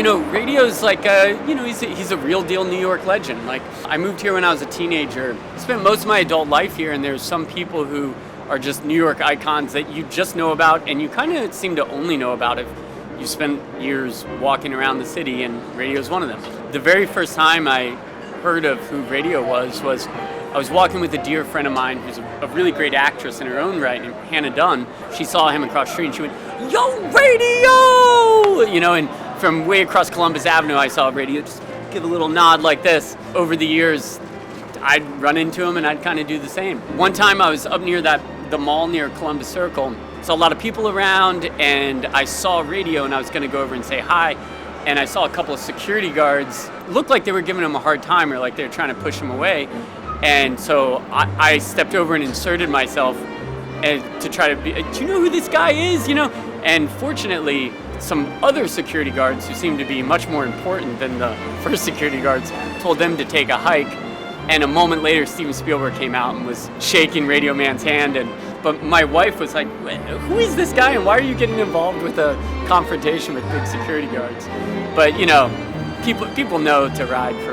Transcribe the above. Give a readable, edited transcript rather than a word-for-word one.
Radio's like, he's a real deal New York legend. Like, I moved here when I was a teenager, spent most of my adult life here, and there's some people who are just New York icons that you just know about, and you kind of seem to only know about if you spent years walking around the city, and Radio's one of them. The very first time I heard of who Radio was I was walking with a dear friend of mine who's a really great actress in her own right, named Hannah Dunn. She saw him across the street and she went, "Yo, Radio!" And from way across Columbus Avenue, I saw Radio just give a little nod like this. Over the years, I'd run into him and I'd kind of do the same. One time I was up near the mall near Columbus Circle, saw a lot of people around, and I saw Radio and I was going to go over and say hi. And I saw a couple of security guards, looked like they were giving him a hard time or like they were trying to push him away. And so I stepped over and inserted myself to try to be, do you know who this guy is? And fortunately, some other security guards who seemed to be much more important than the first security guards told them to take a hike. And a moment later, Steven Spielberg came out and was shaking Radio Man's hand. But my wife was like, "Who is this guy, and why are you getting involved with a confrontation with big security guards?" But people know to ride for